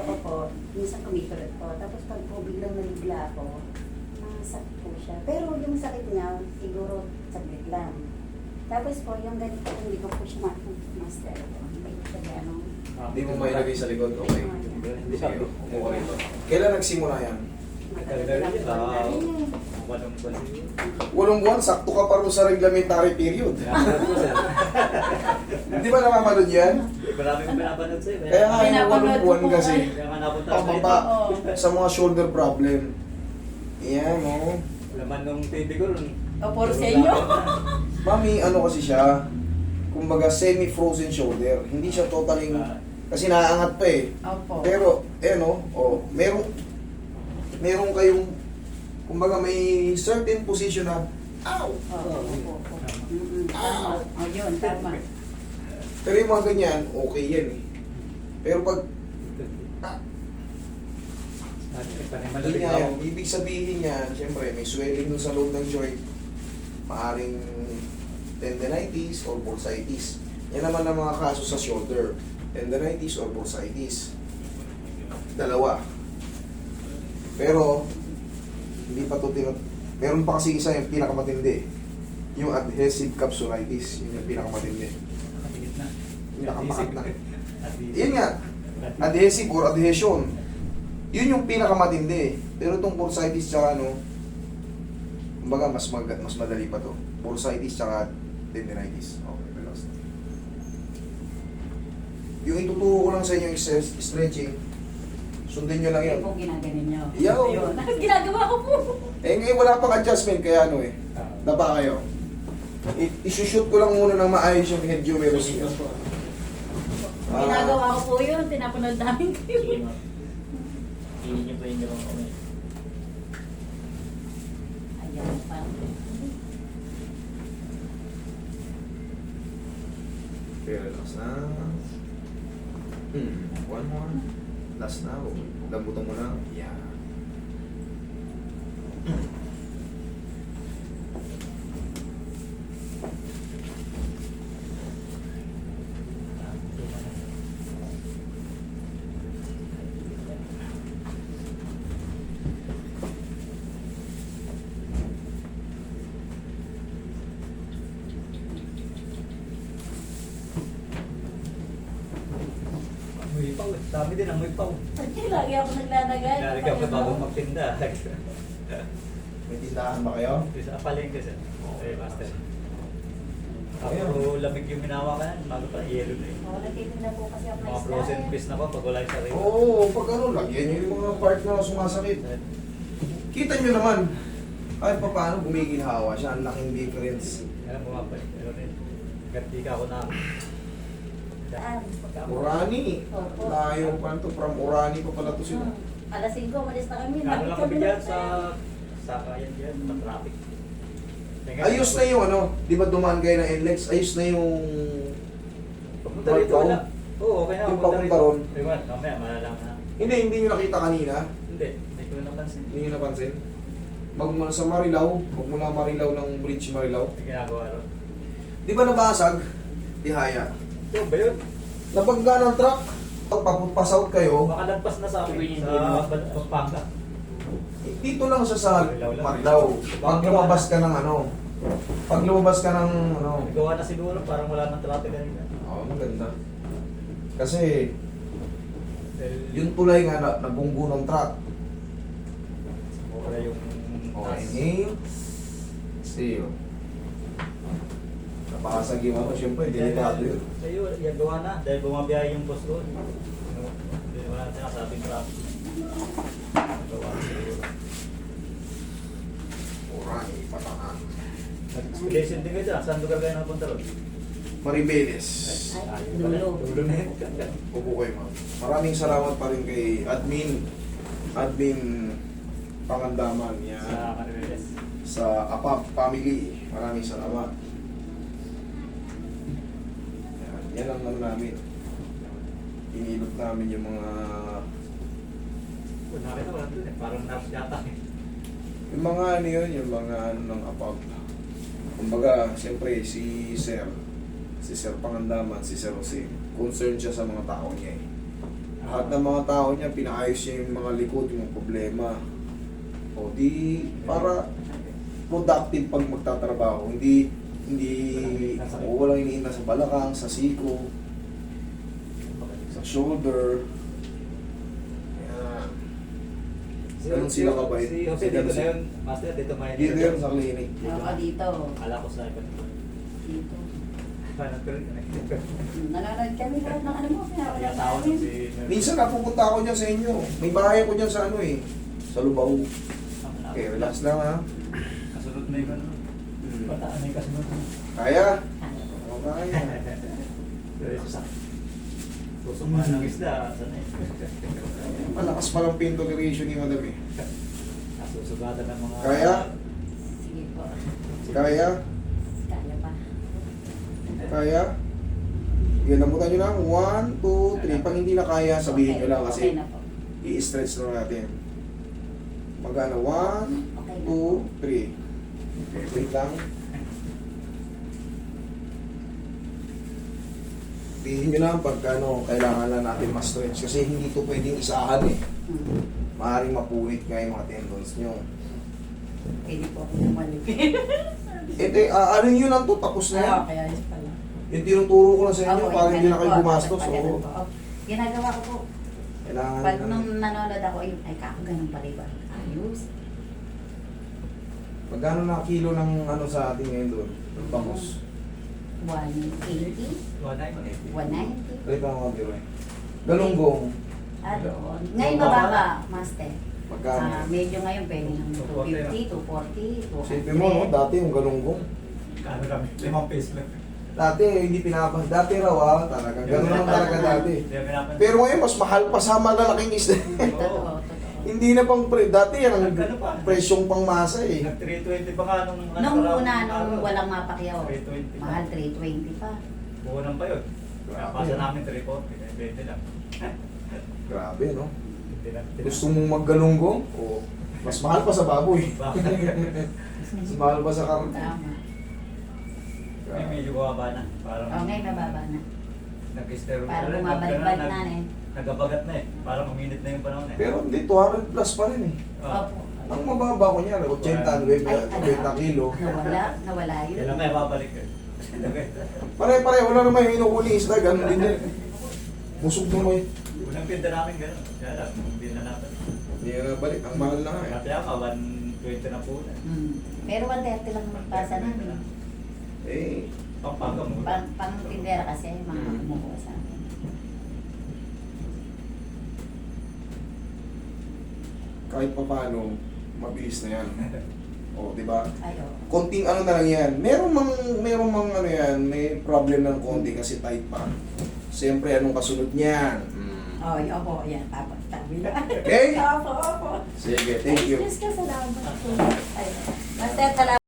ko po, minsan kumikulot po. Tapos pag po biglang nalibla ako, masakit po siya. Pero yung sakit niya, siguro saglit lang. Tapos po, yung ganito, hindi ko po siya master. Hindi ko siya gano'ng... Hindi mo mailagay sa likod, okay. Hindi Sige, sabi. umuha rito. Kailan nagsimula yan? Walong buwan. 8 buwan, sakto ka pa rin sa reglementary period. Di ba namamanood yan? Marami kong pinapanood sa'yo. Kaya nga yung 8 buwan kasi, Kaya nga napunta pababa sa mga shoulder problem. Yan, no? Laman nung TV ko ron. O, puro sa inyo. Mami, ano kasi siya, kumbaga semi-frozen shoulder. Hindi siya totaling, kasi naaangat pa eh. Opo. Pero, no, meron kayong, kumbaga may certain position na, ow! Opo. Tama. O, yun, tama. Pero yung mga ganyan, okay yan eh. Pero pag, hindi nga yan, ibig sabihin niya, siyempre may swelling dun sa loob ng joint, maaring tendinitis or bursitis. Yan naman ang mga kaso sa shoulder, tendinitis or bursitis. Dalawa. Pero, hindi pa ito meron pa kasi isa yung pinakamatindi. Yung adhesive capsulitis, yun yung pinakamatindi. Pinakamakat na. Yun nga, adhesive or adhesion. Yun yung pinakamatindi. Pero itong bursitis tsaka kumbaga mas madali pa to. Bursitis tsaka tendinitis. Okay, relax. Yung ituturo ko lang sa inyo yung stretching, sundin nyo lang Yun yan. po ginaganin nyo. Yaw. Yun. Ginagawa ko po. Eh ngayon wala pang adjustment kaya daba kayo. Isushoot ko lang muna ng maayos yung head humerus niya. Ginagawa ko po yun. Tinapanood namin kayo. Hindi niyo pa yung gawang kami. Ayaw pa. Okay, relax na. One more. Last na. Lambutan mo na. Yeah. Amoy paw eh. Dami din amoy paw. Lagi ako naglalagay. Nalagyan ko bago magtinda. May tindahan ba kayo? Sa palengke sir. Eh, master. Ako lamig yung minawa ka yan. Bago pa, yelo na yun. Oo, nagtitinda po kasi ako ng Mga frozen fish na po pag wala yung sarili. Oo, pag lagyan nyo yung mga part na sumasakit. Kita nyo naman. Ay, paano gumiginhawa siya? Ang laking difference. Alam mo nga pa, pero rin. Gati ka ako na. Saan? Urani. Opo. Layo pa to. From Urani pa pala to sila. Alas 5, malis na kami. Ano lang kami dyan sa kayan dyan, sa traffic. Ayos na yung di ba dumaan kayo ng NLEX? Ayos na yung... Papunta rito wala. Oo, okay na. Yung Papunta papunta rito. ron? Ewan, mamaya malalaman na. Hindi nyo nakita kanina. Hindi, hindi ko napansin. Hindi nyo napansin. Magmula sa Marilao, magmula Marilao ng Bridge Marilao. May ginagawa ron. Di ba nabasag? Tihaya. Yung ba yun? Nabangga ng truck. Pag papunta-south kayo, Baka lagpas na sa amin sa Pampanga. dito lang siya sa Marilao. Pag lumabas ka ng pag lumabas ka ng Gawa na siguro, parang wala nang traffic kanina. maganda. Kasi, yung tulay nga nabunggo ng truck. Wala yung... Okay, inhale. Exhale. Napakasagi mo, syempre, delikado yun. Sa'yo, yung gawa na. Dahil bumabiyahe yung boss ko. Hindi wala na sinasabing traffic. Gawa na siguro. Urani, patangan. Nag-expedition din kayo dyan. Saan lugar kayo napunta ron? Maribeles. Ay, dulo. Dulo na yun. Upo kayo, ma'am. Maraming salamat pa rin kay admin Pangandaman yan. Sa Maribeles. Sa APAP family. Maraming salamat. Yan ang namin. Inilot namin yung mga Nakita ko lang dun eh. Parang nurse yata eh. yung mga yun, yung mga ng APAP. Kumbaga, siyempre si Sir Pangandaman, si Sir Jose, concerned siya sa mga tao niya eh. Lahat ng mga tao niya, pinaayos niya yung mga likod, yung mga problema. O di, para productive pag magtatrabaho. Hindi, walang iniinda sa balakang, sa siko, sa shoulder. Kaya, ganun sila kabait. Si Jose dito na yun, Master, dito may Dito yun sa clinic. Oo, dito. Akala ko sa iba. Dito. Parang pero Nanonood kami lahat ng ano mo. May asawa namin. si Minsan napupunta ako dyan sa inyo. May bahay ko dyan sa ano eh. Sa Lubao. Okay, relax lang ha. Kasunod na yung ano. Pataan na yung kasunod. Kaya? O kaya. Pero sa pusok man ng isda, sana eh. Malakas pa lang pain toleration ni Madam eh. Nasusugatan ng mga... Kaya? Sige po. Kaya? Kaya pa. Kaya? Sige, namutan nyo lang. 1, 2, 3. Pag hindi na kaya, sabihin nyo lang Okay kasi na po. i-stretch na natin. Magana? 1, Okay na po. 2, 3. Okay, wait lang. Sabihin nyo lang pagka ano, kailangan na natin ma-stretch kasi hindi to pwedeng isahan eh. Hmm. Maaaring mapunit nga yung mga tendons nyo. Pwede po ako namalipin. Ano yun lang to, tapos na yan. Okay, ayos pala. Yung tinuturo ko lang sa inyo Opo, para yung hindi na ganun kayo po, gumastos. pag ganun Oo. po. Ginagawa ko po. Kailangan Pag na. nung nanonood ako, ay kako ganun pala iba. Ayos. Magkano na kilo ng ano sa atin ngayon doon? Ng bangus. 180, 190. 190. Kaya pa mga biro eh. Galunggong. Doon. Ngayon mababa, master. Magkano? Medyo ngayon pwede ng 250, 240, 200. Sipin mo, no? Dati yung galunggong. Kano kami? 5 pesos lang. Dati hindi pinapang. Dati raw talaga. Ganun lang talaga dati. Hindi pinapan. Pero ngayon, mas mahal pa sa malalaking isda. Totoo, totoo. Hindi na pang dati yan ang Nagkano pa? presyong pang masa eh. Nag 320 pa nga nung... Nung una, nung walang mapakyaw, 320 mahal 320 pa. Buunan pa yun. Grabe, Pasa no? namin 340. 20 lang. Grabe, no? 20 lang. Gusto mong maggalunggong? O mas mahal pa sa baboy. Bakit? Mas mahal pa sa karne. Tama. May medyo bumaba na. Parang... Ngayon mababa na. Nag-steroid Para na rin. bumabalik-balik na eh. Nagabagat na eh. Parang uminit na yung panahon eh. Pero hindi, 200 plus pa rin eh. Opo. Ang mababa ko niya, 80, 90 kilo. Nawala yun. Kailan kaya babalik eh. Pare-pare, wala naman yung inuhuli isda, ganun din yan. Busog mo eh. Unang pinta namin gano'n. Kaya lang, hindi na natin. Hindi na balik, ang mahal na nga eh. Kaya ka, 120 na po na. Pero 130 lang magpasa namin. Eh, Pampaga mo. Pang tindera kasi, mga Mm. kumukuha sa akin. kahit pa paano, mabilis na yan. O, di ba? Ay, oo. Konting ano na lang yan. Meron mang ano yan, may problem ng konti kasi tight pa. Siyempre, anong kasunod niyan? Oh, opo, yan. Tapos, tabi na. Okay? Opo, opo. Sige, thank you. Excuse ka, salamat po. Ay, Master, salamat.